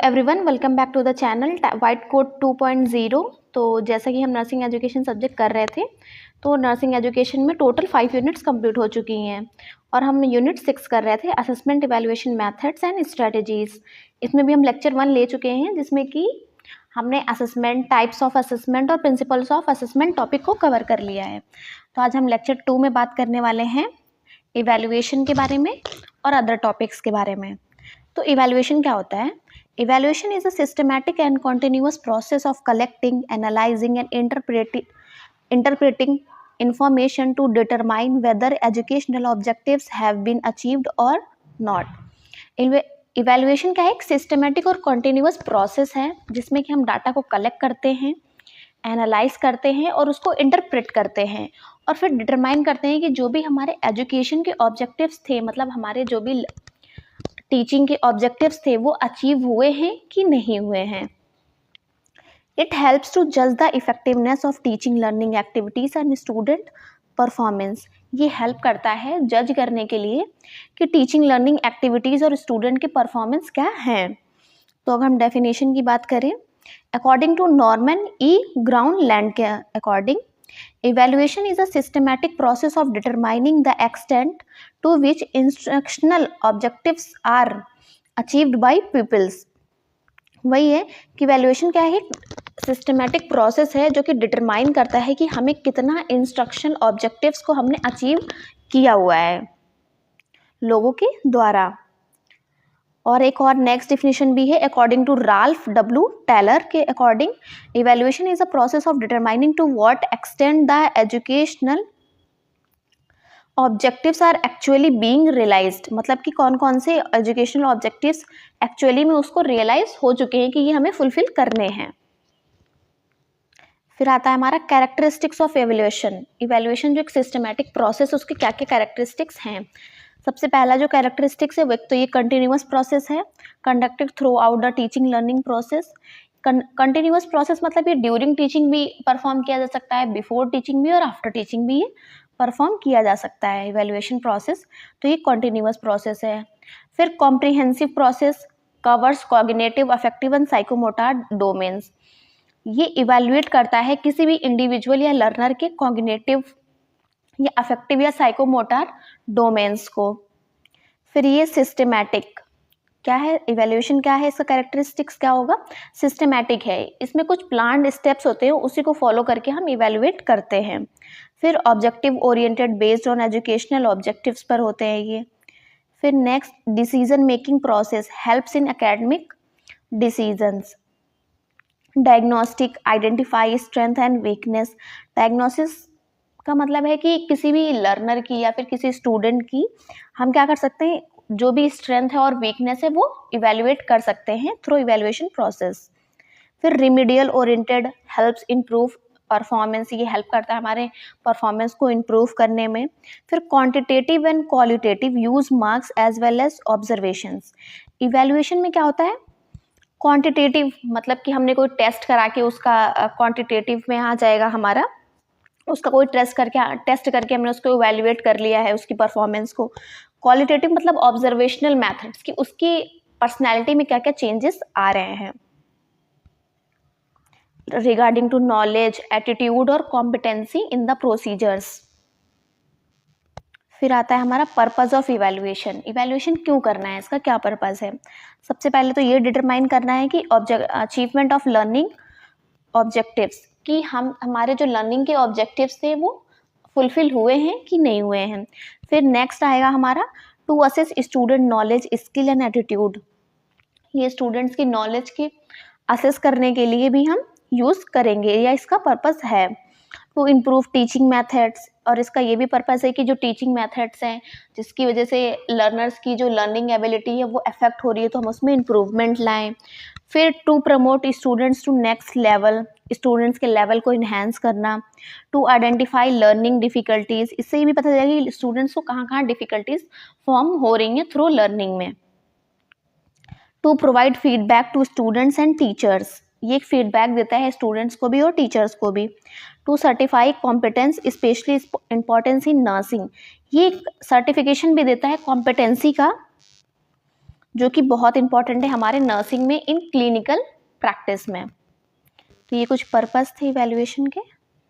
Everyone, welcome back to the channel white code 2.0। तो जैसा कि हम नर्सिंग एजुकेशन सब्जेक्ट कर रहे थे, तो नर्सिंग एजुकेशन में टोटल 5 यूनिट्स कंप्लीट हो चुकी हैं और हम यूनिट 6 कर रहे थे, assessment evaluation methods and strategies. इसमें भी हम लेक्चर 1 ले चुके हैं, जिसमें कि हमने असेसमेंट, टाइप्स ऑफ असेसमेंट और प्रिंसिपल्स ऑफ असेसमेंट टॉपिक को कवर कर लिया है। तो आज हम लेक्चर 2 में बात करने वाले हैं इवैल्यूएशन के बारे में और अदर टॉपिक्स के बारे में। तो इवैल्यूएशन क्या होता है? Evaluation is a systematic and continuous process of collecting, analyzing, and interpreting information to determine whether educational objectives have been achieved or not. Evaluation क्या है? एक सिस्टमेटिक और कॉन्टिन्यूस प्रोसेस है जिसमें कि हम डाटा को कलेक्ट करते हैं, एनालाइज करते हैं और उसको इंटरप्रेट करते हैं और फिर डिटरमाइन करते हैं कि जो भी हमारे एजुकेशन के ऑब्जेक्टिव्स थे, मतलब हमारे जो भी टीचिंग के ऑब्जेक्टिव्स थे वो अचीव हुए हैं कि नहीं हुए हैं। इट हेल्प्स टू जज the effectiveness of teaching learning activities and student performance. ये हेल्प करता है जज करने के लिए कि टीचिंग लर्निंग एक्टिविटीज और स्टूडेंट के परफॉर्मेंस क्या हैं। तो अगर हम डेफिनेशन की बात करें, अकॉर्डिंग टू नॉर्मन ई ग्राउंडलैंड के according, evaluation is a systematic process of determining the extent to which instructional objectives are achieved by pupils। वही है कि वैल्यूएशन क्या है? सिस्टमैटिक प्रोसेस है जो कि डिटरमाइन करता है कि हमें कितना इंस्ट्रक्शन ऑब्जेक्टिव्स को हमने अचीव किया हुआ है लोगों के द्वारा। और एक और नेक्स्ट डिफिनेशन भी है, according to Ralph W Tyler के according, evaluation is a process of determining to what extent the educational objectives are actually being realised. मतलब कि कौन कौन से एजुकेशनल ऑब्जेक्टिव्स एक्चुअली में उसको रियलाइज हो चुके हैं कि ये हमें फुलफिल करने हैं। फिर आता है हमारा कैरेक्टरिस्टिक्स ऑफ इवैल्यूएशन। इवैल्यूएशन जो एक सिस्टमैटिक प्रोसेस, उसके क्या क्या कैरेक्टरिस्टिक्स हैं? सबसे पहला जो कैरेक्टरिस्टिक्स है वो, एक तो ये कंटिन्यूअस प्रोसेस है, conducted through out the teaching learning process. Continuous process मतलब ये ड्यूरिंग टीचिंग भी परफॉर्म किया जा सकता है, बिफोर टीचिंग भी और आफ्टर टीचिंग भी ये परफॉर्म किया जा सकता है इवैल्यूएशन प्रोसेस। तो ये कंटिन्यूअस प्रोसेस है। फिर comprehensive process covers cognitive, affective and psychomotor domains. ये इवैल्यूएट करता है किसी भी इंडिविजुअल या लर्नर के कॉग्निटिव या अफेक्टिव या साइकोमोटर डोमेन्स को। फिर ये सिस्टमैटिक क्या है? इवैल्यूएशन क्या है? इसका कैरेक्टरिस्टिक्स क्या होगा? सिस्टमैटिक है, इसमें कुछ प्लान्ड स्टेप्स होते हैं, उसी को फॉलो करके हम इवैल्यूएट करते हैं। फिर objective oriented, based on educational objectives पर होते हैं ये। फिर next, decision making process helps in academic decisions. Diagnostic, identify strength and weakness. Diagnosis का मतलब है कि किसी भी लर्नर की या फिर किसी स्टूडेंट की हम क्या कर सकते हैं, जो भी स्ट्रेंथ है और वीकनेस है वो इवैल्यूएट कर सकते हैं थ्रू इवैल्यूएशन प्रोसेस। फिर remedial oriented helps improve performance. ये हेल्प करता है हमारे परफॉर्मेंस को इम्प्रूव करने में। फिर quantitative and qualitative, use marks as well as observations. Evaluation में क्या होता है? क्वांटिटेटिव मतलब कि हमने कोई टेस्ट करा के उसका क्वांटिटेटिव में आ जाएगा हमारा, उसका कोई टेस्ट करके हमने उसको इवैल्यूएट कर लिया है उसकी परफॉर्मेंस को। क्वालिटेटिव मतलब ऑब्जर्वेशनल मेथड्स कि उसकी पर्सनैलिटी में क्या क्या चेंजेस आ रहे हैं रिगार्डिंग टू नॉलेज, एटीट्यूड और कॉम्पिटेंसी इन द प्रोसीजर्स। फिर आता है हमारा पर्पस ऑफ इवैल्यूएशन। इवैल्यूएशन क्यों करना है, इसका क्या पर्पस है? सबसे पहले तो ये डिटरमाइन करना है कि अचीवमेंट ऑफ लर्निंग ऑब्जेक्टिव्स, कि हमारे जो लर्निंग के ऑब्जेक्टिव्स थे वो फुलफिल हुए हैं कि नहीं हुए हैं। फिर नेक्स्ट आएगा हमारा to assess student knowledge, skill and attitude. ये स्टूडेंट्स की नॉलेज की असेस करने के लिए भी हम यूज़ करेंगे या इसका पर्पस है। टू इम्प्रूव टीचिंग मेथड्स, और इसका ये भी पर्पस है कि जो टीचिंग मेथड्स हैं जिसकी वजह से लर्नर्स की जो लर्निंग एबिलिटी है वो अफेक्ट हो रही है, तो हम उसमें इम्प्रूवमेंट लाएं। फिर to promote students to next level, students के लेवल को इन्हेंस करना। टू आइडेंटिफाई लर्निंग डिफ़िकल्टीज़, इससे ये भी पता चलेगा कि स्टूडेंट्स को कहाँ कहाँ डिफ़िकल्टीज फॉर्म हो रही हैं थ्रू लर्निंग में। To provide feedback to students and teachers, ये एक फीडबैक देता है स्टूडेंट्स को भी और टीचर्स को भी। To certify competence, specially importance in nursing, ये एक सर्टिफिकेशन भी देता है कॉम्पिटेंसी का जो कि बहुत इंपॉर्टेंट है हमारे नर्सिंग में इन क्लिनिकल प्रैक्टिस में। तो ये कुछ पर्पस थे इवैल्यूएशन के।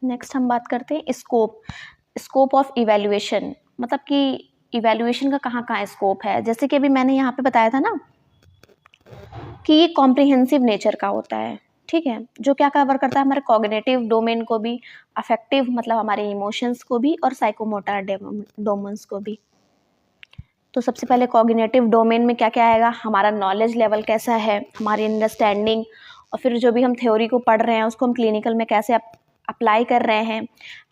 नेक्स्ट हम बात करते हैं स्कोप ऑफ इवैल्यूएशन, मतलब कि इवैल्यूएशन का कहाँ कहाँ स्कोप है। जैसे कि अभी मैंने यहाँ पे बताया था ना कि ये कॉम्प्रिहेंसिव नेचर का होता है, ठीक है, जो क्या कवर करता है हमारे कॉग्निटिव डोमेन को भी, अफेक्टिव मतलब हमारे इमोशंस को भी, और साइकोमोटर डोमेन्स को भी। तो सबसे पहले कॉग्निटिव डोमेन में क्या क्या आएगा, हमारा नॉलेज लेवल कैसा है, हमारी अंडरस्टैंडिंग, और फिर जो भी हम थ्योरी को पढ़ रहे हैं उसको हम क्लिनिकल में कैसे अप्लाई कर रहे हैं,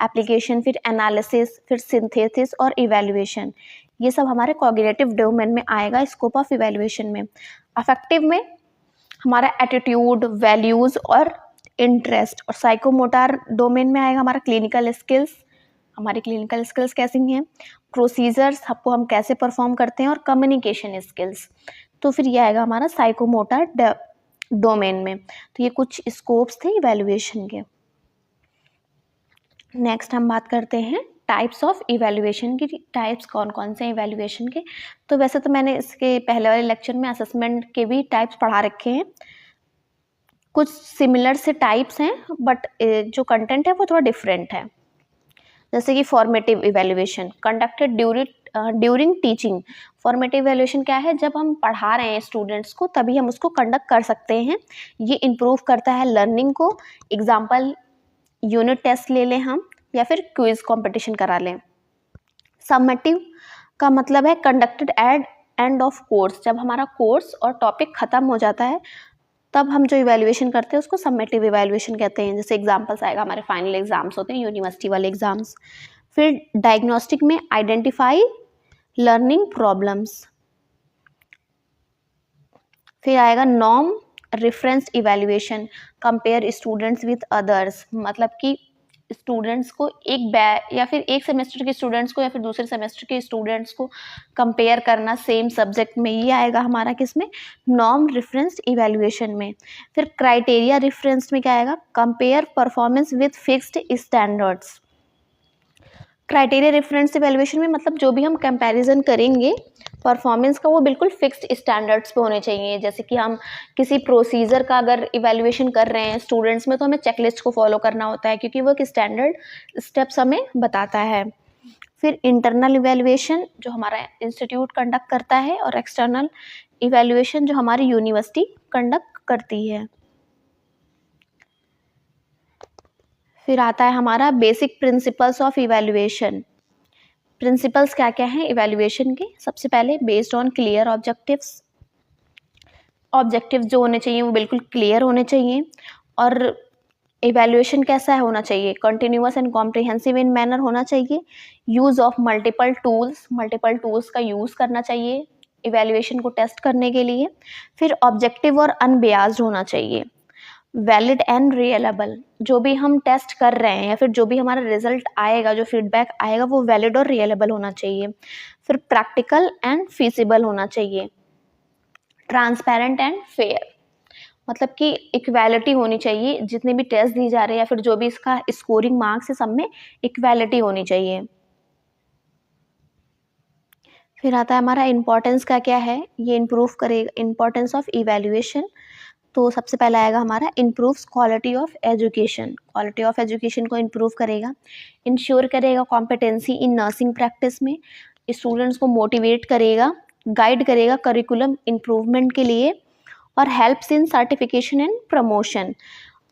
एप्लीकेशन, फिर एनालिसिस, फिर सिंथेसिस और इवैल्यूएशन, ये सब हमारे कॉग्निटिव डोमेन में आएगा स्कोप ऑफ इवैल्यूएशन में। अफेक्टिव में हमारा एटीट्यूड, वैल्यूज़ और इंटरेस्ट, और साइकोमोटर डोमेन में आएगा हमारा क्लिनिकल स्किल्स, हमारी क्लिनिकल स्किल्स कैसी हैं, प्रोसीजर्स आपको हम कैसे परफॉर्म करते हैं, और कम्युनिकेशन स्किल्स। तो फिर ये आएगा हमारा साइकोमोटर डोमेन में। तो ये कुछ स्कोप्स थे इवैल्यूएशन के। नेक्स्ट हम बात करते हैं टाइप्स ऑफ इवैल्यूएशन की। टाइप्स कौन कौन से हैं इवैल्यूएशन के। तो वैसे तो मैंने इसके पहले वाले लेक्चर में असेसमेंट के भी टाइप्स पढ़ा रखे हैं, कुछ सिमिलर से टाइप्स हैं, बट जो कंटेंट है वो थोड़ा डिफरेंट है। जैसे कि formative evaluation conducted during teaching. Formative evaluation क्या है, जब हम पढ़ा रहे हैं स्टूडेंट्स को तभी हम उसको कंडक्ट कर सकते हैं। ये इम्प्रूव करता है लर्निंग को। एग्जाम्पल यूनिट टेस्ट ले लें हम, या फिर क्विज कंपटीशन करा लें। समेटिव का मतलब है conducted at end of course, जब हमारा कोर्स और टॉपिक ख़त्म हो जाता है तब हम जो इवैल्यूएशन करते हैं उसको समेटिव इवैल्यूएशन कहते हैं। जैसे एग्जांपल्स आएगा हमारे फाइनल एग्जाम्स होते हैं, यूनिवर्सिटी वाले एग्जाम्स। फिर डायग्नोस्टिक में आइडेंटिफाई लर्निंग प्रॉब्लम्स। फिर आएगा norm reference evaluation, compare students with others, मतलब कि स्टूडेंट्स को या फिर एक सेमेस्टर के स्टूडेंट्स को या फिर दूसरे सेमेस्टर के स्टूडेंट्स को कंपेयर करना सेम सब्जेक्ट में। ये आएगा हमारा किसमें, नॉर्म रेफरेंस इवैल्यूएशन में। फिर क्राइटेरिया रेफरेंस में क्या आएगा, compare performance with fixed standards. Criteria reference evaluation में मतलब जो भी हम कंपैरिजन करेंगे परफॉर्मेंस का वो बिल्कुल फिक्स्ड स्टैंडर्ड्स पे होने चाहिए। जैसे कि हम किसी प्रोसीजर का अगर इवैल्यूएशन कर रहे हैं स्टूडेंट्स में तो हमें चेकलिस्ट को फॉलो करना होता है, क्योंकि वो एक स्टैंडर्ड स्टेप्स हमें बताता है। फिर इंटरनल इवैल्यूएशन जो हमारा इंस्टीट्यूट कंडक्ट करता है, और एक्सटर्नल इवैल्यूएशन जो हमारी यूनिवर्सिटी कंडक्ट करती है। फिर आता है हमारा basic principles of evaluation. Principles क्या क्या हैं इवैल्यूएशन के। सबसे पहले based on clear objectives, objectives जो होने चाहिए वो बिल्कुल क्लियर होने चाहिए। और इवैल्यूएशन कैसा होना चाहिए, continuous and comprehensive in manner होना चाहिए। यूज़ ऑफ मल्टीपल टूल्स का यूज़ करना चाहिए इवैल्यूएशन को टेस्ट करने के लिए। फिर ऑब्जेक्टिव और अनबियास्ड होना चाहिए। वैलिड एंड रियलेबल, जो भी हम टेस्ट कर रहे हैं या फिर जो भी हमारा रिजल्ट आएगा, जो फीडबैक आएगा वो वैलिड और रियलेबल होना चाहिए। फिर प्रैक्टिकल एंड फीसिबल होना चाहिए। ट्रांसपेरेंट एंड फेयर, मतलब कि इक्वालिटी होनी चाहिए, जितने भी टेस्ट दी जा रहे हैं या फिर जो भी इसका स्कोरिंग मार्क्स है सब में इक्वालिटी होनी चाहिए। फिर आता है हमारा इम्पोर्टेंस का क्या है, ये इम्प्रूव करेगा इम्पोर्टेंस ऑफ इवैल्यूएशन। तो सबसे पहला आएगा हमारा improves quality of education. Quality of education को इम्प्रूव करेगा। इंश्योर करेगा कॉम्पिटेंसी इन नर्सिंग प्रैक्टिस में, स्टूडेंट्स को मोटिवेट करेगा, गाइड करेगा करिकुलम इम्प्रूवमेंट के लिए, और helps in certification and promotion,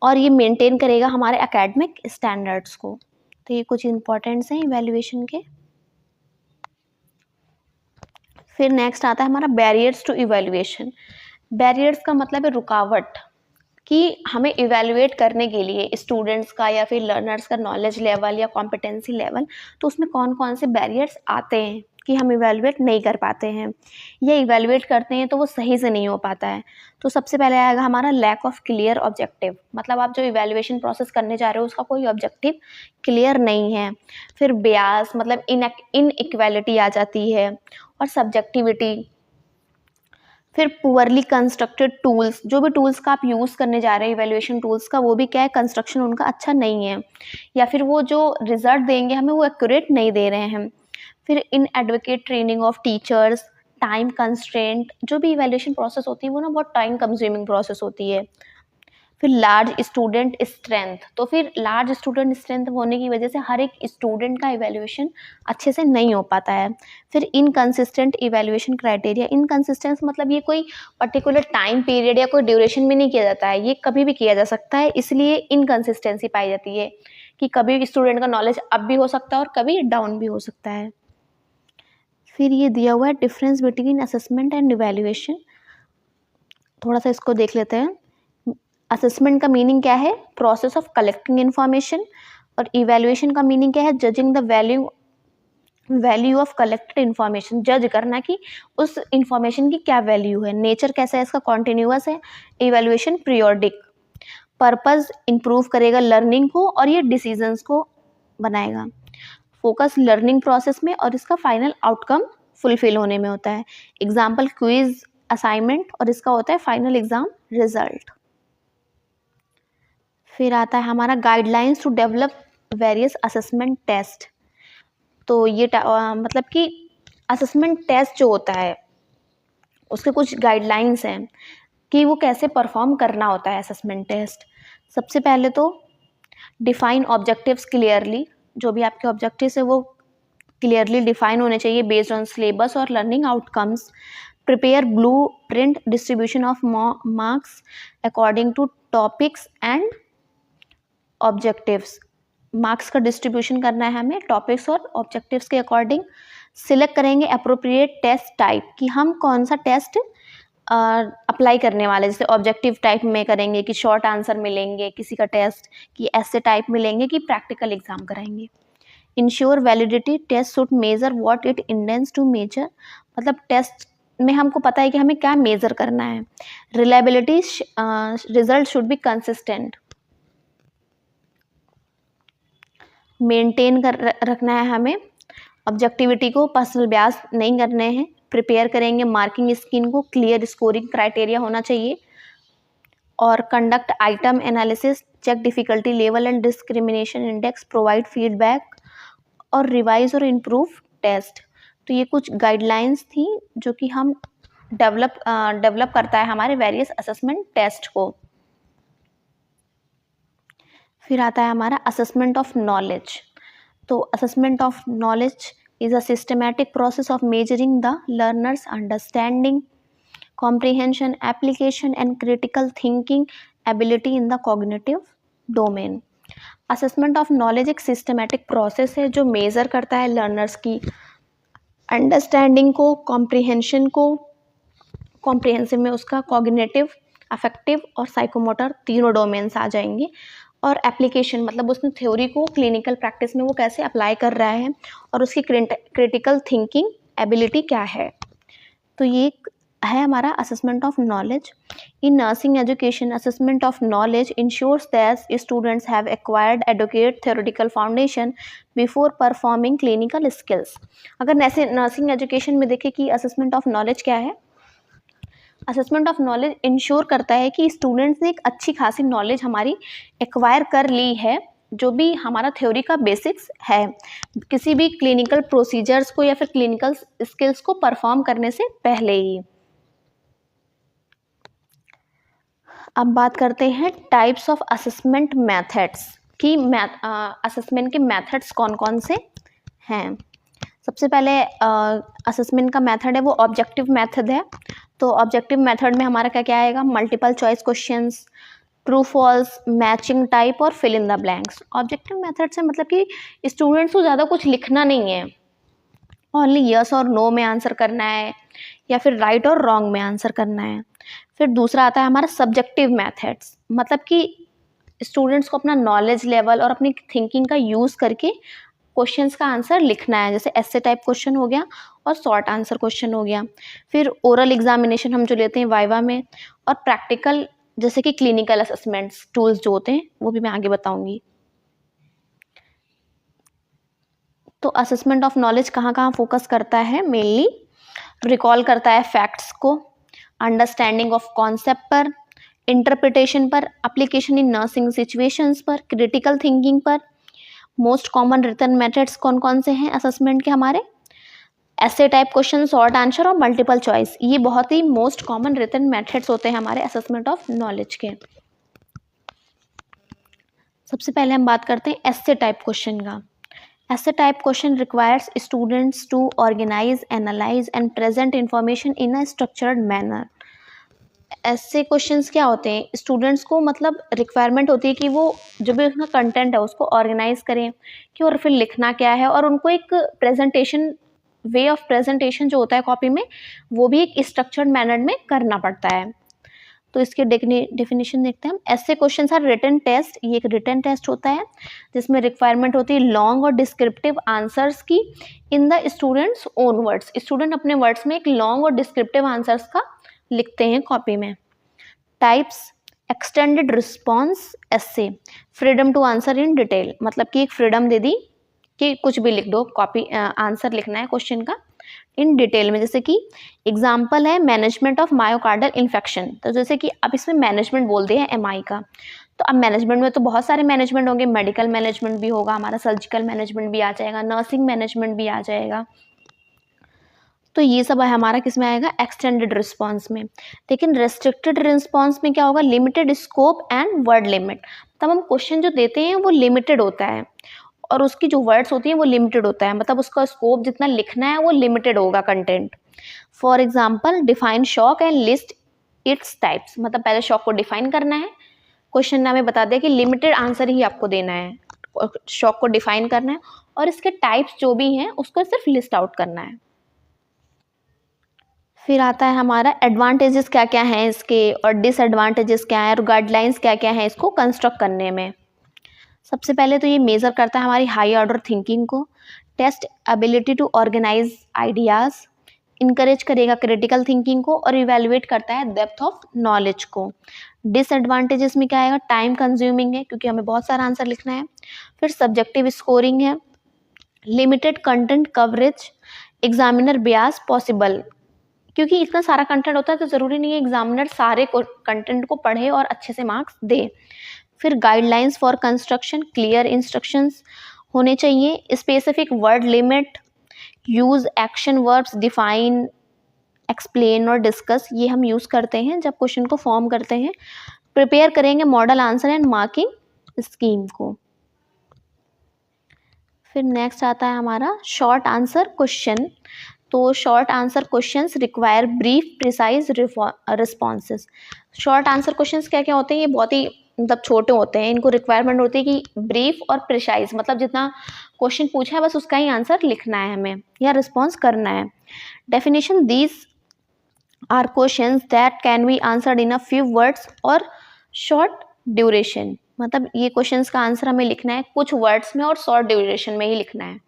और ये मेंटेन करेगा हमारे एकेडमिक स्टैंडर्ड्स को। तो ये कुछ इंपॉर्टेंट्स हैं इवैल्यूएशन के। फिर नेक्स्ट आता है हमारा बैरियर्स टू इवैल्यूएशन। बैरियर्स का मतलब है रुकावट, कि हमें इवैल्यूएट करने के लिए स्टूडेंट्स का या फिर लर्नर्स का नॉलेज लेवल या कॉम्पिटेंसी लेवल, तो उसमें कौन कौन से बैरियर्स आते हैं कि हम इवैल्यूएट नहीं कर पाते हैं, या इवैल्यूएट करते हैं तो वो सही से नहीं हो पाता है। तो सबसे पहले आएगा हमारा लैक ऑफ क्लियर ऑब्जेक्टिव, मतलब आप जो इवैल्यूएशन प्रोसेस करने जा रहे हो उसका कोई ऑब्जेक्टिव क्लियर नहीं है। फिर बियास मतलब इनइक्वालिटी आ जाती है, और सब्जेक्टिविटी। फिर पुअरली कंस्ट्रक्टेड टूल्स, जो भी टूल्स का आप यूज़ करने जा रहे हैं इवैल्यूएशन टूल्स का, वो भी क्या है, कंस्ट्रक्शन उनका अच्छा नहीं है, या फिर वो जो रिजल्ट देंगे हमें वो एक्यूरेट नहीं दे रहे हैं। फिर inadequate training of teachers, time constraint, जो भी इवैल्यूएशन प्रोसेस होती है वो ना बहुत टाइम कंज्यूमिंग प्रोसेस होती है। फिर लार्ज स्टूडेंट स्ट्रेंथ, तो फिर लार्ज स्टूडेंट स्ट्रेंथ होने की वजह से हर एक स्टूडेंट का इवैल्यूएशन अच्छे से नहीं हो पाता है। फिर इनकंसिस्टेंट इवैल्यूएशन क्राइटेरिया, इनकंसिस्टेंस मतलब ये कोई पर्टिकुलर टाइम पीरियड या कोई ड्यूरेशन में नहीं किया जाता है, ये कभी भी किया जा सकता है, इसलिए इनकंसिस्टेंसी पाई जाती है कि कभी स्टूडेंट का नॉलेज अप भी हो सकता है और कभी डाउन भी हो सकता है। फिर ये दिया हुआ है difference between assessment and evaluation, थोड़ा सा इसको देख लेते हैं। असेसमेंट का मीनिंग क्या है? Process of collecting information. और इवैल्यूएशन का मीनिंग क्या है? Judging the value of collected information, जज करना कि उस इन्फॉर्मेशन की क्या वैल्यू है। नेचर कैसा है इसका? कॉन्टिन्यूअस है। Evaluation periodic. पर्पस इंप्रूव करेगा लर्निंग को और ये डिसीजंस को बनाएगा। फोकस लर्निंग प्रोसेस में और इसका फाइनल आउटकम फुलफिल होने में होता है। एग्जाम्पल क्विज, असाइनमेंट, और इसका होता है फाइनल एग्जाम रिजल्ट। फिर आता है हमारा guidelines to develop various assessment test. तो ये मतलब कि असेसमेंट टेस्ट जो होता है उसके कुछ गाइडलाइंस हैं कि वो कैसे परफॉर्म करना होता है असेसमेंट टेस्ट। सबसे पहले तो डिफाइन ऑब्जेक्टिव्स क्लियरली, जो भी आपके ऑब्जेक्टिव्स है वो क्लियरली डिफाइन होने चाहिए बेस्ड ऑन सिलेबस और learning outcomes. Prepare blue print distribution of marks according to topics and objectives, marks का डिस्ट्रीब्यूशन करना है हमें टॉपिक्स और ऑब्जेक्टिव्स के अकॉर्डिंग। सिलेक्ट करेंगे अप्रोप्रिएट टेस्ट टाइप, कि हम कौन सा टेस्ट अप्लाई करने वाले, जैसे ऑब्जेक्टिव टाइप में करेंगे कि शॉर्ट आंसर मिलेंगे किसी का टेस्ट, कि ऐसे टाइप मिलेंगे कि प्रैक्टिकल एग्जाम कराएंगे। Ensure validity, test should measure what it intends to measure, मतलब टेस्ट में हमको पता है कि हमें क्या मेजर करना है। Reliability, result should be consistent, maintain कर रखना है हमें। ऑब्जेक्टिविटी को पर्सनल ब्यास नहीं करने हैं। प्रिपेयर करेंगे मार्किंग स्कीम को, क्लियर स्कोरिंग क्राइटेरिया होना चाहिए। और conduct item analysis, check difficulty level and discrimination index, provide feedback और रिवाइज और इम्प्रूव टेस्ट। तो ये कुछ गाइडलाइंस थी जो कि हम डेवलप करता है हमारे वेरियस असेसमेंट टेस्ट को। फिर आता है हमारा असेसमेंट ऑफ नॉलेज। तो assessment of knowledge is a systematic process of measuring the learners understanding, comprehension, application and critical thinking ability in the cognitive domain. Assessment of knowledge एक systematic process है जो measure करता है learners की understanding को, comprehension को, comprehensive में उसका कॉग्निटिव, अफेक्टिव और साइकोमोटर तीनों डोमेन्स आ जाएंगे। और एप्लीकेशन मतलब उसने थ्योरी को क्लिनिकल प्रैक्टिस में वो कैसे अप्लाई कर रहा है और उसकी क्रिटिकल थिंकिंग एबिलिटी क्या है। तो ये है हमारा assessment of knowledge. In nursing education, assessment of knowledge ensures that students have acquired adequate theoretical foundation before performing clinical skills. अगर नर्सिंग एजुकेशन में देखें कि असेसमेंट ऑफ नॉलेज क्या है, असेसमेंट ऑफ नॉलेज इंश्योर करता है कि स्टूडेंट्स ने एक अच्छी खासी नॉलेज हमारी एक्वायर कर ली है, जो भी हमारा थ्योरी का बेसिक्स है, किसी भी क्लिनिकल प्रोसीजर्स को या फिर क्लिनिकल स्किल्स को परफॉर्म करने से पहले ही। अब बात करते हैं टाइप्स ऑफ असेसमेंट मेथड्स कि असेसमेंट के मेथड्स कौन कौन से हैं। सबसे पहले असेसमेंट का मेथड है वो ऑब्जेक्टिव मेथड है। तो ऑब्जेक्टिव मेथड में हमारा क्या क्या आएगा? Multiple choice questions, true false, matching type और fill in the blanks. Objective method से मतलब कि स्टूडेंट्स को ज़्यादा कुछ लिखना नहीं है, ओनली यस और नो में आंसर करना है या फिर राइट और रॉन्ग में आंसर करना है। फिर दूसरा आता है हमारा सब्जेक्टिव मेथड्स, मतलब कि स्टूडेंट्स को अपना नॉलेज लेवल और अपनी थिंकिंग का यूज़ करके क्वेश्चंस का आंसर लिखना है, जैसे ऐसे टाइप क्वेश्चन हो गया और शॉर्ट आंसर क्वेश्चन हो गया। फिर ओरल एग्जामिनेशन हम जो लेते हैं वाइवा में, और प्रैक्टिकल जैसे कि क्लिनिकल असेसमेंट्स टूल्स जो होते हैं वो भी मैं आगे बताऊंगी। तो असेसमेंट ऑफ नॉलेज कहाँ कहाँ फोकस करता है? मेनली रिकॉल करता है फैक्ट्स को, अंडरस्टैंडिंग ऑफ कॉन्सेप्ट पर, इंटरप्रिटेशन पर, एप्लीकेशन इन नर्सिंग सिचुएशंस पर, क्रिटिकल थिंकिंग पर। मोस्ट कॉमन रिटन मेथड्स कौन कौन से हैं असेसमेंट के हमारे? ऐसे टाइप क्वेश्चन, शॉर्ट आंसर और मल्टीपल चॉइस, ये बहुत ही मोस्ट कॉमन रिटन मेथड्स होते हैं हमारे असेसमेंट ऑफ नॉलेज के। सबसे पहले हम बात करते हैं ऐसे टाइप क्वेश्चन का। ऐसे type question requires students to organize, analyze and present information in a structured manner. ऐसे क्वेश्चंस क्या होते हैं, स्टूडेंट्स को मतलब रिक्वायरमेंट होती है कि वो जो भी उसका कंटेंट है उसको ऑर्गेनाइज करें कि और फिर लिखना क्या है, और उनको एक प्रेजेंटेशन, वे ऑफ प्रेजेंटेशन जो होता है कॉपी में, वो भी एक स्ट्रक्चर्ड मैनर में करना पड़ता है। तो इसके डेफिनेशन देखते हैं हम। ऐसे क्वेश्चंस आर रिटन टेस्ट, ये एक रिटन टेस्ट होता है जिसमें रिक्वायरमेंट होती है लॉन्ग और डिस्क्रिप्टिव आंसर्स की in the students own words. Student अपने वर्ड्स में एक लॉन्ग और डिस्क्रिप्टिव आंसर्स का लिखते हैं कॉपी में। Types, extended response essay, freedom to answer in detail, मतलब कि एक फ्रीडम दे दी कि कुछ भी लिख दो, कॉपी आंसर लिखना है क्वेश्चन का इन डिटेल में। जैसे कि एग्जांपल है मैनेजमेंट ऑफ मायोकार्डियल इन्फेक्शन, तो जैसे कि अब इसमें मैनेजमेंट बोल दिया है एमआई का, तो अब मैनेजमेंट में तो बहुत सारे मैनेजमेंट होंगे, मेडिकल मैनेजमेंट भी होगा हमारा, सर्जिकल मैनेजमेंट भी आ जाएगा, नर्सिंग मैनेजमेंट भी आ जाएगा। तो ये सब है हमारा किस में आएगा, एक्सटेंडेड रिस्पॉन्स में। लेकिन रेस्ट्रिक्टेड रिस्पॉन्स में क्या होगा, limited scope and word limit, तब हम क्वेश्चन जो देते हैं वो लिमिटेड होता है और उसकी जो वर्ड्स होती हैं वो लिमिटेड होता है, मतलब उसका स्कोप जितना लिखना है वो लिमिटेड होगा content. For example define shock and list its types, मतलब पहले शॉक को डिफाइन करना है, क्वेश्चन ने हमें बता दिया कि लिमिटेड आंसर ही आपको देना है, शॉक को डिफाइन करना है और इसके टाइप्स जो भी हैं उसको सिर्फ लिस्ट आउट करना है। फिर आता है हमारा एडवांटेजेस क्या क्या हैं इसके और डिसएडवांटेजेस क्या हैं और गाइडलाइंस क्या क्या हैं इसको कंस्ट्रक्ट करने में। सबसे पहले तो ये मेज़र करता है हमारी हाई ऑर्डर थिंकिंग को, test ability to organize ideas, encourage करेगा क्रिटिकल थिंकिंग को और इवेल्युएट करता है डेप्थ ऑफ नॉलेज को। डिसएडवांटेजेस में क्या आएगा, टाइम कंज्यूमिंग है क्योंकि हमें बहुत सारा आंसर लिखना है। फिर सब्जेक्टिव स्कोरिंग है, limited content coverage, examiner Beas possible, क्योंकि इतना सारा कंटेंट होता है तो ज़रूरी नहीं है एग्जामिनर सारे कंटेंट को पढ़े और अच्छे से मार्क्स दे। फिर guidelines for construction, clear instructions होने चाहिए, specific word limit, use action verbs, define, explain और डिस्कस, ये हम यूज़ करते हैं जब क्वेश्चन को फॉर्म करते हैं। प्रिपेयर करेंगे model answer and marking scheme को। फिर नेक्स्ट आता है हमारा शॉर्ट आंसर क्वेश्चन। तो short answer questions require brief precise responses. Short answer questions क्या क्या होते हैं, ये बहुत ही मतलब छोटे होते हैं, इनको रिक्वायरमेंट होती है कि ब्रीफ और प्रिसाइज, मतलब जितना क्वेश्चन पूछा है बस उसका ही आंसर लिखना है हमें या रिस्पॉन्स करना है। Definition, these are questions that can be answered in a few words और शॉर्ट ड्यूरेशन, मतलब ये क्वेश्चंस का आंसर हमें लिखना है कुछ वर्ड्स में और शॉर्ट ड्यूरेशन में ही लिखना है।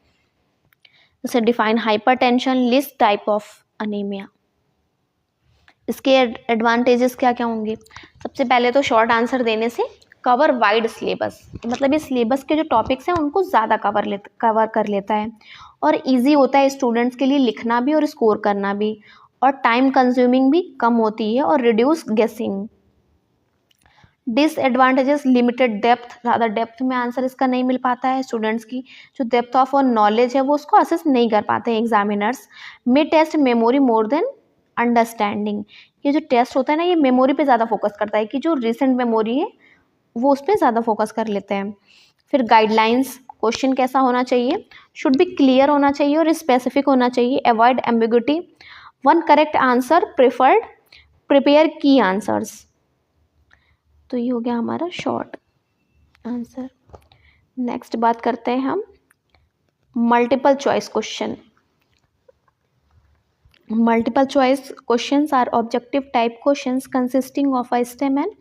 जैसे define hypertension, list type of anaemia. इसके एडवांटेजेस क्या क्या होंगे, सबसे पहले तो शॉर्ट आंसर देने से कवर वाइड सिलेबस, मतलब ये सिलेबस के जो टॉपिक्स हैं उनको ज़्यादा कवर कर लेता है और इजी होता है स्टूडेंट्स के लिए लिखना भी और स्कोर करना भी, और टाइम कंज्यूमिंग भी कम होती है और रिड्यूस गेसिंग। डिसएडवांटेजेस, लिमिटेड डेप्थ, ज़्यादा डेप्थ में आंसर इसका नहीं मिल पाता है, स्टूडेंट्स की जो डेप्थ ऑफ और नॉलेज है वो उसको असेस नहीं कर पाते हैं examiners. May test memory more than understanding, ये जो टेस्ट होता है ना ये मेमोरी पे ज़्यादा फोकस करता है कि जो रिसेंट मेमोरी है वो उस पर ज़्यादा फोकस कर लेते हैं। फिर गाइडलाइंस, क्वेश्चन कैसा होना चाहिए, शुड बी क्लियर होना चाहिए और स्पेसिफिक होना चाहिए, avoid ambiguity, one correct answer preferred, prepare की आंसर्स। तो ये हो गया हमारा शॉर्ट आंसर। नेक्स्ट बात करते हैं हम multiple choice question. Multiple choice questions are objective type questions consisting of a stem and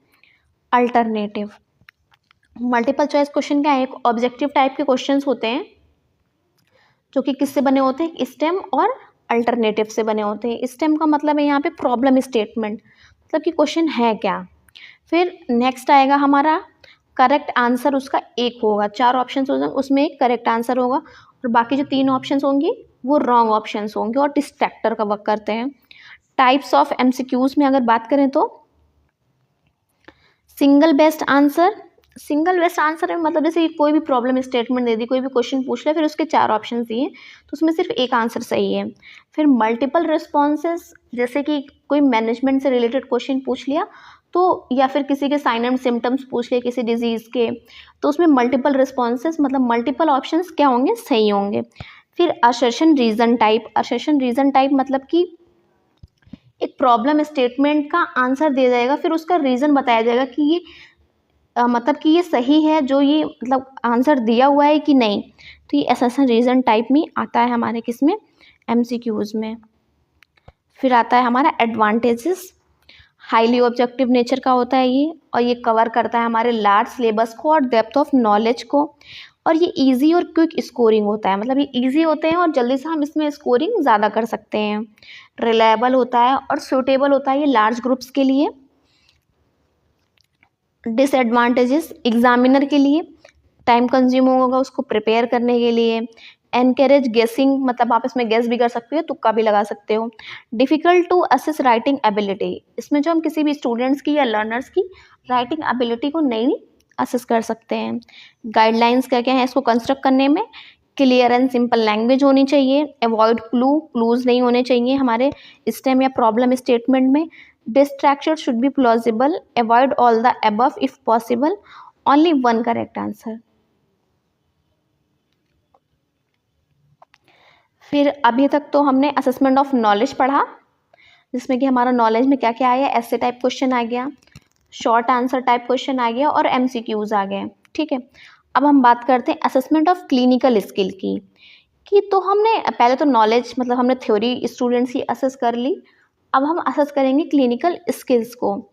alternative. Multiple choice question क्या है, एक ऑब्जेक्टिव टाइप के क्वेश्चंस होते हैं जो कि किससे बने होते हैं, स्टेम और अल्टरनेटिव से बने होते हैं। स्टेम का मतलब है यहाँ पे प्रॉब्लम स्टेटमेंट, मतलब कि क्वेश्चन है क्या। फिर नेक्स्ट आएगा हमारा करेक्ट आंसर, उसका एक होगा, 4 ऑप्शन होंगे उसमें एक करेक्ट आंसर होगा और बाकी जो 3 ऑप्शन होंगे वो रॉन्ग ऑप्शन होंगे और डिस्ट्रैक्टर का वर्क करते हैं। टाइप्स ऑफ एमसीक्यूज में अगर बात करें तो single best answer, single best answer में मतलब जैसे कोई भी प्रॉब्लम स्टेटमेंट दे दी, कोई भी क्वेश्चन पूछ लिया, फिर उसके 4 ऑप्शन दिए तो उसमें सिर्फ एक आंसर सही है। फिर मल्टीपल रिस्पॉन्सेस, जैसे कि कोई मैनेजमेंट से रिलेटेड क्वेश्चन पूछ लिया तो, या फिर किसी के साइन एंड सिम्टम्स पूछ लिए किसी डिजीज़ के, तो उसमें मल्टीपल रिस्पॉन्सेस मतलब मल्टीपल ऑप्शंस क्या होंगे, सही होंगे। फिर assertion reason type, assertion reason type मतलब कि एक प्रॉब्लम स्टेटमेंट का आंसर दिया जाएगा, फिर उसका रीज़न बताया जाएगा कि ये मतलब कि ये सही है जो ये मतलब आंसर दिया हुआ है कि नहीं। तो ये असर्शन रीज़न टाइप में आता है हमारे किसमें, एमसीक्यूज़ में। फिर आता है हमारा एडवांटेजेस, हाईली ऑब्जेक्टिव नेचर का होता है ये, और ये कवर करता है हमारे लार्ज सिलेबस को और डेप्थ ऑफ नॉलेज को, और ये इजी और क्विक स्कोरिंग होता है, मतलब ये इजी होते हैं और जल्दी से हम इसमें स्कोरिंग ज़्यादा कर सकते हैं। रिलायबल होता है और सूटेबल होता है ये लार्ज ग्रुप्स के लिए। डिसएडवांटेजेस, एग्जामिनर के लिए टाइम कंज्यूम होगा उसको प्रिपेयर करने के लिए। एनकरेज गेसिंग, मतलब आप इसमें गेस भी कर सकते हो, तुक्का भी लगा सकते हो। Difficult to assess writing ability, इसमें जो हम किसी भी स्टूडेंट्स की या लर्नर्स की राइटिंग एबिलिटी को नहीं असेस कर सकते हैं। गाइडलाइंस क्या क्या है इसको कंस्ट्रक्ट करने में, क्लियर एंड सिंपल लैंग्वेज होनी चाहिए, अवॉइड क्लूज नहीं होने चाहिए हमारे स्टेम या प्रॉब्लम स्टेटमेंट में। Distraction should be plausible, avoid all the above if possible, only one correct answer. फिर अभी तक तो हमने असेसमेंट ऑफ नॉलेज पढ़ा, जिसमें कि हमारा नॉलेज में क्या क्या आया, ऐसे टाइप क्वेश्चन आ गया, शॉर्ट आंसर टाइप क्वेश्चन आ गया और एमसीक्यूज आ गए। ठीक है, अब हम बात करते हैं असेसमेंट ऑफ क्लिनिकल स्किल की। कि तो हमने पहले तो नॉलेज मतलब हमने थ्योरी स्टूडेंट्स की असेस कर ली, अब हम असेस करेंगे क्लिनिकल स्किल्स को।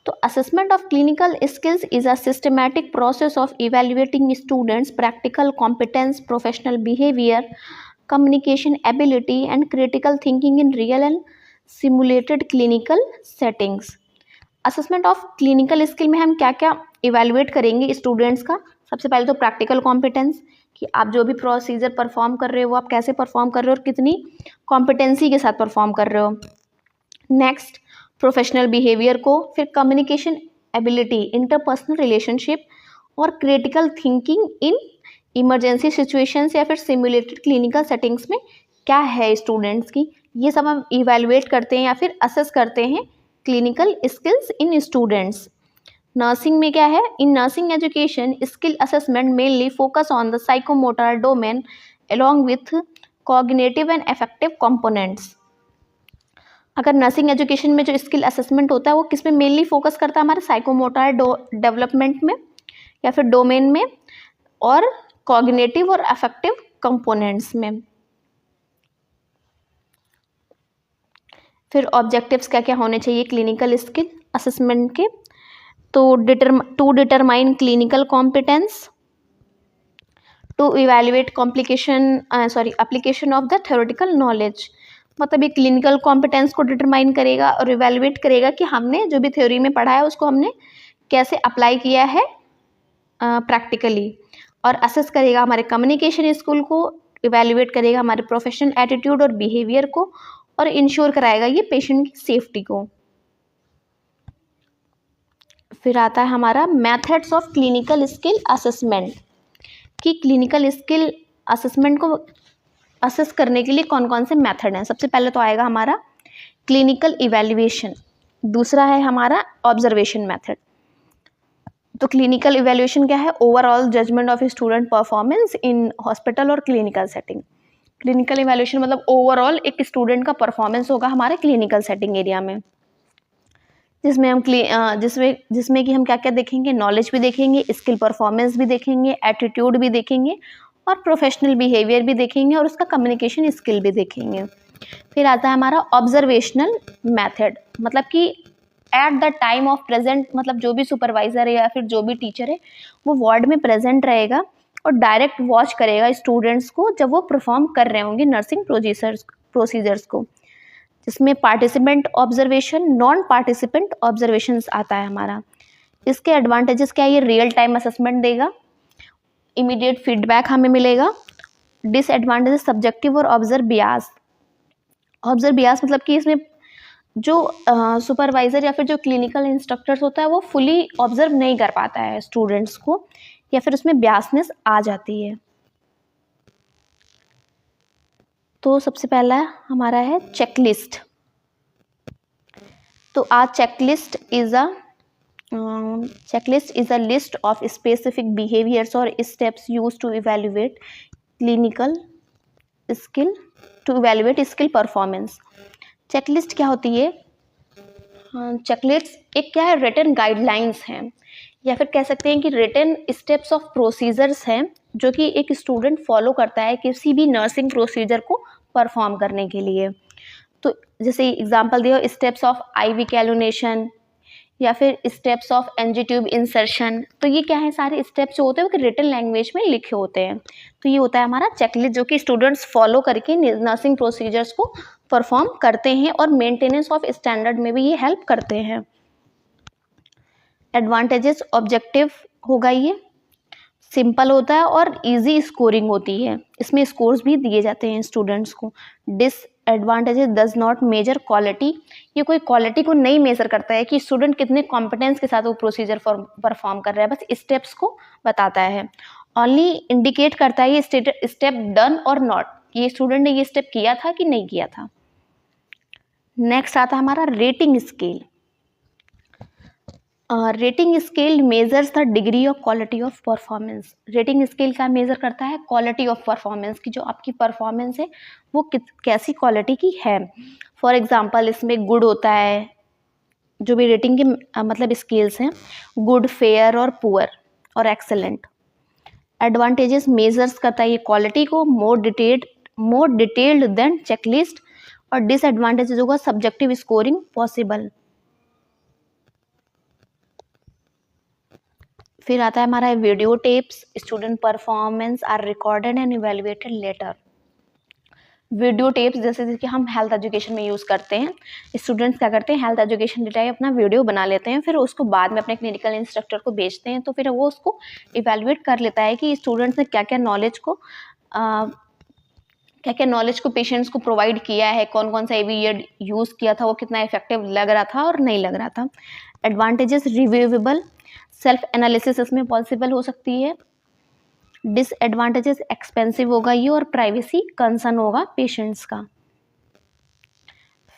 तो assessment of clinical skills is a systematic process of evaluating students practical competence, professional behaviour, communication ability and critical thinking in real and simulated clinical settings। Assessment of clinical skill में हम क्या क्या evaluate करेंगे students का। सबसे पहले तो practical competence, कि आप जो भी प्रोसीजर परफॉर्म कर रहे हो वो आप कैसे परफॉर्म कर रहे हो और कितनी कॉम्पिटेंसी के साथ परफॉर्म कर रहे हो। नेक्स्ट, प्रोफेशनल बिहेवियर को, फिर कम्युनिकेशन एबिलिटी, इंटरपर्सनल रिलेशनशिप और critical thinking in emergency situations या फिर सिमुलेटेड क्लिनिकल सेटिंग्स में क्या है स्टूडेंट्स की, ये सब हम इवेलुएट करते हैं या फिर असेस करते हैं clinical skills in students. Nursing में क्या है, इन nursing education skill assessment mainly focus on the psychomotor domain along with cognitive and affective components. अगर नर्सिंग एजुकेशन में जो स्किल असेसमेंट होता है वो किस में मेनली फोकस करता है, हमारे साइकोमोटर डेवलपमेंट में या फिर डोमेन में, और कॉग्निटिव और अफेक्टिव कंपोनेंट्स में। फिर ऑब्जेक्टिव्स क्या क्या होने चाहिए क्लिनिकल स्किल असेसमेंट के, तो to determine clinical competence, to evaluate application of the theoretical knowledge, मतलब ये क्लिनिकल कॉम्पिटेंस को डिटरमाइन करेगा और इवेल्युएट करेगा कि हमने जो भी थ्योरी में पढ़ा है उसको हमने कैसे अप्लाई किया है प्रैक्टिकली, और असेस करेगा हमारे कम्युनिकेशन स्किल को, इवेल्युएट करेगा हमारे प्रोफेशनल एटीट्यूड और बिहेवियर को, और इंश्योर कराएगा ये पेशेंट की सेफ्टी को। फिर आता है हमारा methods of clinical skill assessment, कि क्लिनिकल स्किल असेसमेंट को असेस करने के लिए कौन कौन से मेथड हैं। सबसे पहले तो आएगा हमारा क्लिनिकल इवेल्युएशन, दूसरा है हमारा ऑब्जर्वेशन मेथड। तो क्लिनिकल इवेल्युएशन क्या है, overall judgement of student performance in hospital और क्लिनिकल सेटिंग। क्लिनिकल इवेल्युएशन मतलब ओवरऑल एक स्टूडेंट का परफॉर्मेंस होगा हमारे क्लिनिकल सेटिंग एरिया में, जिसमें हम जिसमें कि हम क्या क्या देखेंगे, नॉलेज भी देखेंगे, स्किल परफॉर्मेंस भी देखेंगे, एटीट्यूड भी देखेंगे और प्रोफेशनल बिहेवियर भी देखेंगे और उसका कम्युनिकेशन स्किल भी देखेंगे। फिर आता है हमारा ऑब्जर्वेशनल मेथड, मतलब कि at the time of present, मतलब जो भी सुपरवाइजर है या फिर जो भी टीचर है वो वार्ड में प्रेजेंट रहेगा और डायरेक्ट वॉच करेगा स्टूडेंट्स को जब वो परफॉर्म कर रहे होंगे नर्सिंग प्रोसीजर्स को, जिसमें participant observation, non participant observations आता है हमारा। इसके एडवांटेजेस क्या है, ये रियल टाइम असेसमेंट देगा, इमीडिएट फीडबैक हमें मिलेगा। डिसएडवांटेजेस सब्जेक्टिव और ऑब्जर्व बियास। ऑब्जर्व बियास मतलब कि इसमें जो सुपरवाइज़र या फिर जो क्लिनिकल इंस्ट्रक्टर्स होता है वो फुली ऑब्जर्व नहीं कर पाता है स्टूडेंट्स को, या फिर उसमें ब्यासनेस आ जाती है। तो सबसे पहला हमारा है चेकलिस्ट। तो uh checklist is a list of specific behaviours और steps use to evaluate skill performance. Checklist क्या होती है? चेकलिस्ट एक क्या है, रिटन गाइडलाइंस हैं, या फिर कह सकते हैं कि रिटन स्टेप्स ऑफ प्रोसीजर्स हैं जो कि एक स्टूडेंट फॉलो करता है किसी भी नर्सिंग प्रोसीजर को परफॉर्म करने के लिए। तो जैसे एग्जांपल दिया, स्टेप्स ऑफ आईवी कैलुनेशन या फिर steps of NG tube insertion. तो ये क्या है, सारे स्टेप्स जो होते हैं वो रिटन लैंग्वेज में लिखे होते हैं। तो ये होता है हमारा चेकलिस्ट जो कि स्टूडेंट्स फॉलो करके नर्सिंग प्रोसीजर्स को परफॉर्म करते हैं और मेंटेनेंस ऑफ स्टैंडर्ड में भी ये हेल्प करते हैं। एडवांटेजेस, ऑब्जेक्टिव होगा, ये सिंपल होता है और इजी स्कोरिंग होती है, इसमें स्कोर्स भी दिए जाते हैं स्टूडेंट्स को। Disadvantages, does not measure quality, ये कोई क्वालिटी को नहीं मेजर करता है कि स्टूडेंट कितने कॉम्पिटेंस के साथ वो प्रोसीजर परफॉर्म कर रहा है, बस स्टेप्स को बताता है। ओनली इंडिकेट करता है ये स्टेप डन और नॉट, ये स्टूडेंट ने ये स्टेप किया था कि नहीं किया था। नेक्स्ट आता है हमारा rating scale. Rating scale measures the degree of quality of performance. Rating scale क्या मेजर करता है? क्वालिटी ऑफ परफॉर्मेंस की, जो आपकी परफॉर्मेंस है वो कैसी क्वालिटी की है। फॉर एग्जांपल इसमें गुड होता है, जो भी रेटिंग के मतलब स्केल्स हैं, गुड, फेयर और पुअर और एक्सेलेंट। एडवांटेजेस, मेजर्स करता है ये क्वालिटी को, मोर डिटेल्ड देन चेकलिस्ट। और डिसएडवांटेजेस होगा सब्जेक्टिव स्कोरिंग पॉसिबल। फिर आता है हमारा video tapes, student performance are recorded and evaluated later. Video tapes जैसे कि हम हेल्थ एजुकेशन में यूज़ करते हैं, स्टूडेंट्स क्या करते हैं, हेल्थ एजुकेशन डेटा अपना वीडियो बना लेते हैं, फिर उसको बाद में अपने क्लिनिकल इंस्ट्रक्टर को भेजते हैं, तो फिर वो उसको इवेल्युएट कर लेता है कि स्टूडेंट्स ने क्या क्या नॉलेज को पेशेंट्स को प्रोवाइड किया है, कौन कौन सा एवी यूज़ किया था, वो कितना इफेक्टिव लग रहा था और नहीं लग रहा था। एडवांटेजेस, रिव्यूएबल, सेल्फ एनालिसिस इसमें पॉसिबल हो सकती है। डिसएडवांटेजेस, एक्सपेंसिव होगा ये और प्राइवेसी कंसर्न होगा पेशेंट्स का।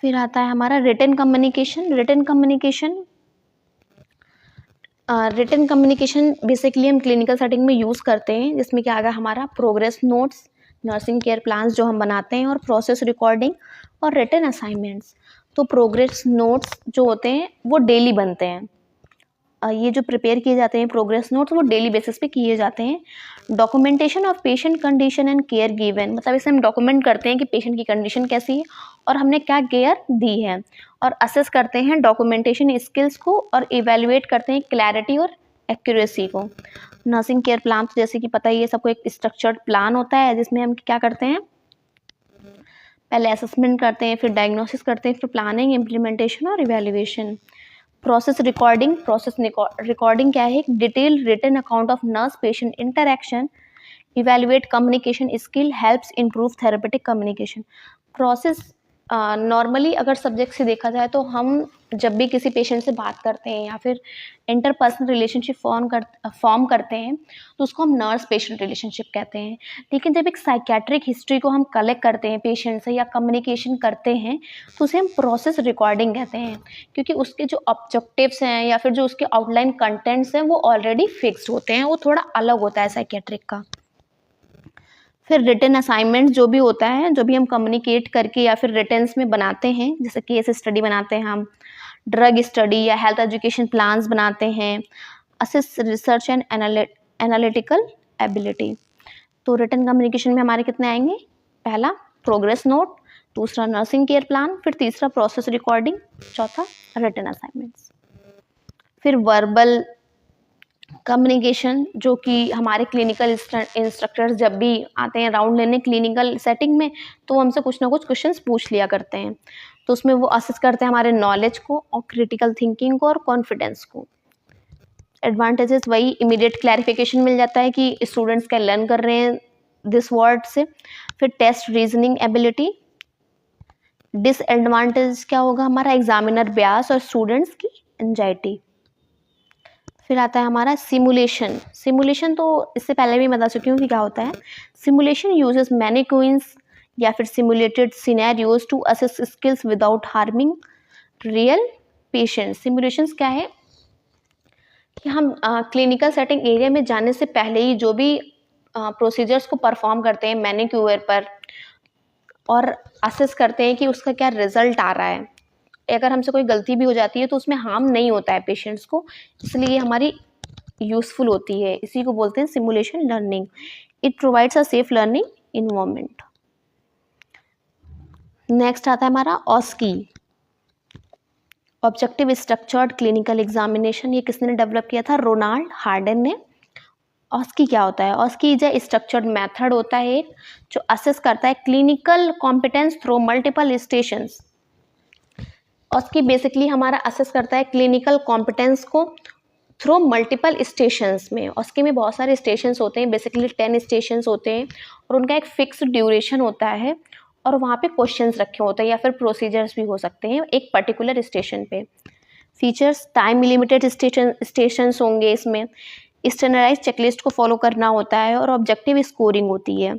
फिर आता है हमारा written communication. Written communication basically हम क्लिनिकल सेटिंग में यूज़ करते हैं, जिसमें क्या आएगा हमारा progress notes, nursing care plans जो हम बनाते हैं, और प्रोसेस रिकॉर्डिंग और रिटन असाइनमेंट्स। तो प्रोग्रेस नोट्स जो होते हैं वो डेली बनते हैं, ये जो प्रिपेयर किए जाते हैं प्रोग्रेस नोट्स वो डेली बेसिस पे किए जाते हैं। Documentation of patient condition and care given, मतलब इसे हम डॉक्यूमेंट करते हैं कि पेशेंट की कंडीशन कैसी है और हमने क्या केयर दी है, और असेस करते हैं डॉक्यूमेंटेशन स्किल्स को और इवेल्युएट करते हैं क्लैरिटी और एक्यूरेसी को। नर्सिंग केयर प्लान जैसे कि पता ही है सबको, एक स्ट्रक्चर्ड प्लान होता है जिसमें हम क्या करते हैं, पहले असेसमेंट करते हैं, फिर डायग्नोसिस करते हैं, फिर प्लानिंग, इम्प्लीमेंटेशन और इवेल्युएशन। प्रोसेस रिकॉर्डिंग क्या है, detail written account of nurse patient interaction, evaluate communication skill, helps improve therapeutic communication. Process normally अगर सब्जेक्ट से देखा जाए तो हम जब भी किसी पेशेंट से बात करते हैं या फिर इंटरपर्सनल रिलेशनशिप फॉर्म करते हैं तो उसको हम नर्स पेशेंट रिलेशनशिप कहते हैं। लेकिन जब एक साइकेट्रिक हिस्ट्री को हम कलेक्ट करते हैं पेशेंट से या कम्युनिकेशन करते हैं तो उसे हम प्रोसेस रिकॉर्डिंग कहते हैं, क्योंकि उसके जो ऑब्जेक्टिव्स हैं या फिर जो उसके आउटलाइन कंटेंट्स हैं वो ऑलरेडी फिक्स्ड होते हैं, वो थोड़ा अलग होता है साइकेट्रिक का। फिर रिटन असाइनमेंट जो भी होता है, जो भी हम कम्युनिकेट करके या फिर रिटन्स में बनाते हैं, जैसे केस स्टडी बनाते हैं हम, ड्रग स्टडी या हेल्थ एजुकेशन प्लान्स बनाते हैं, असिस रिसर्च एंड एनालिटिकल एबिलिटी। तो रिटन कम्युनिकेशन में हमारे कितने आएंगे, पहला प्रोग्रेस नोट, दूसरा नर्सिंग केयर प्लान, फिर तीसरा प्रोसेस रिकॉर्डिंग, चौथा रिटन असाइनमेंट्स। फिर वर्बल कम्युनिकेशन जो कि हमारे क्लिनिकल इंस्ट्रक्टर्स जब भी आते हैं राउंड लेने क्लिनिकल सेटिंग में तो वो हमसे कुछ ना कुछ क्वेश्चंस पूछ लिया करते हैं, तो उसमें वो असेस करते हैं हमारे नॉलेज को और क्रिटिकल थिंकिंग को और कॉन्फिडेंस को। एडवांटेजेस वही इमीडिएट क्लैरिफिकेशन मिल जाता है कि स्टूडेंट्स क्या लर्न कर रहे हैं दिस वर्ड से। फिर टेस्ट रीजनिंग एबिलिटी, डिसएडवांटेज क्या होगा हमारा, एग्जामिनर ब्यास और स्टूडेंट्स की एंजाइटी। फिर आता है हमारा सिमुलेशन। सिमुलेशन तो इससे पहले भी बता चुकी हूँ कि क्या होता है। सिमुलेशन यूजेस मैनीक्विंस या फिर simulated scenarios to assess skills without harming real patients. Simulations क्या है कि हम क्लिनिकल सेटिंग एरिया में जाने से पहले ही जो भी प्रोसीजर्स को परफॉर्म करते हैं मैनीक्यूअर पर और असेस करते हैं कि उसका क्या रिजल्ट आ रहा है। अगर हमसे कोई गलती भी हो जाती है तो उसमें हार्म नहीं होता है पेशेंट्स को, इसलिए ये हमारी यूज़फुल होती है। इसी को बोलते हैं simulation learning. It provides a safe learning environment. Next आता है हमारा ऑस्की, ऑब्जेक्टिव स्ट्रक्चर्ड क्लिनिकल एग्जामिनेशन। ये किसने डेवलप किया था, रोनाल्ड हार्डन ने। ऑस्की क्या होता है, OSCE is a structured method होता है एक जो असेस करता है clinical competence through multiple stations. OSCE basically हमारा असेस करता है क्लिनिकल कॉम्पिटेंस को थ्रू मल्टीपल स्टेशंस में। ऑस्की में बहुत सारे स्टेशंस होते हैं, बेसिकली 10 स्टेशंस होते हैं और उनका एक फिक्स ड्यूरेशन होता है और वहाँ पे क्वेश्चंस रखे होते हैं या फिर प्रोसीजर्स भी हो सकते हैं एक पर्टिकुलर स्टेशन पे। फीचर्स, टाइम लिमिटेड स्टेशंस होंगे इसमें, स्टैंडर्डाइज चेकलिस्ट को फॉलो करना होता है और ऑब्जेक्टिव स्कोरिंग होती है।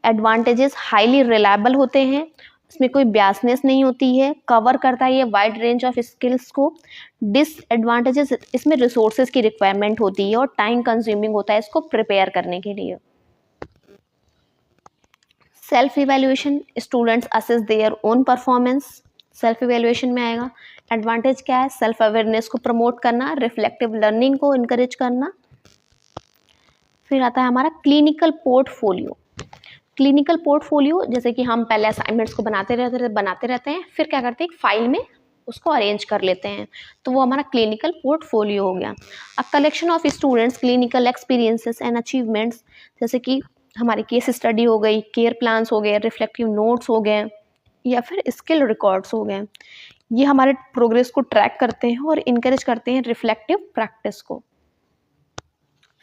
एडवांटेजेस, हाईली रिलायबल होते हैं, इसमें कोई ब्यासनेस नहीं होती है, कवर करता है ये वाइड रेंज ऑफ स्किल्स को। डिसएडवांटेजेस, इसमें रिसोर्सेज की रिक्वायरमेंट होती है और टाइम कंज्यूमिंग होता है इसको प्रिपेयर करने के लिए। Self evaluation, students assess their own performance, self evaluation में आएगा। एडवांटेज क्या है, सेल्फ अवेयरनेस को प्रमोट करना, रिफ्लेक्टिव लर्निंग को इनकरेज करना। फिर आता है हमारा क्लिनिकल पोर्टफोलियो। क्लिनिकल पोर्टफोलियो जैसे कि हम पहले असाइनमेंट्स को बनाते रहते हैं, फिर क्या करते हैं एक फाइल में उसको अरेंज कर लेते हैं, तो वो हमारा क्लिनिकल पोर्टफोलियो हो गया। A collection of students clinical experiences and achievements, जैसे कि हमारी केस स्टडी हो गई, केयर प्लान्स हो गए, रिफ्लेक्टिव नोट्स हो गए या फिर स्किल रिकॉर्ड्स हो गए। ये हमारे प्रोग्रेस को ट्रैक करते हैं और इनकरेज करते हैं रिफ्लेक्टिव प्रैक्टिस को।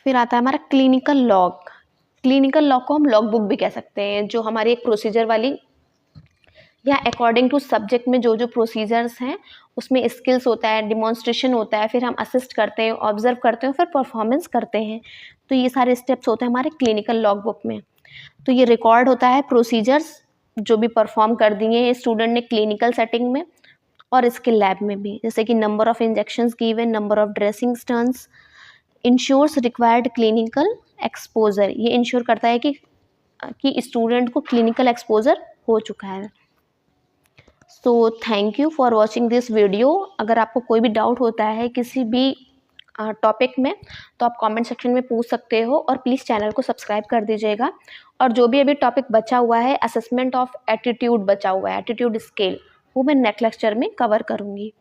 फिर आता है हमारा क्लिनिकल लॉग। क्लिनिकल लॉग को हम लॉग बुक भी कह सकते हैं, जो हमारी एक प्रोसीजर वाली या अकॉर्डिंग टू सब्जेक्ट में जो जो प्रोसीजर्स हैं उसमें स्किल्स होता है, डिमॉन्स्ट्रेशन होता है, फिर हम असिस्ट करते हैं, ऑब्जर्व करते हैं, फिर परफॉर्मेंस करते हैं। तो ये सारे स्टेप्स होते हैं हमारे क्लिनिकल लॉग बुक में। तो ये रिकॉर्ड होता है प्रोसीजर्स जो भी परफॉर्म कर दिए हैं स्टूडेंट ने क्लिनिकल सेटिंग में और इसके लैब में भी, जैसे कि number of injections given, number of dressing turns. Ensures required clinical exposure, ये इंश्योर करता है कि स्टूडेंट को क्लिनिकल एक्सपोजर हो चुका है। So thank you for watching this video. अगर आपको कोई भी डाउट होता है किसी भी टॉपिक में तो आप कमेंट सेक्शन में पूछ सकते हो और प्लीज़ चैनल को सब्सक्राइब कर दीजिएगा। और जो भी अभी टॉपिक बचा हुआ है, असेसमेंट ऑफ एटीट्यूड बचा हुआ है, एटीट्यूड स्केल, वो मैं नेक्स्ट लेक्चर में कवर करूँगी।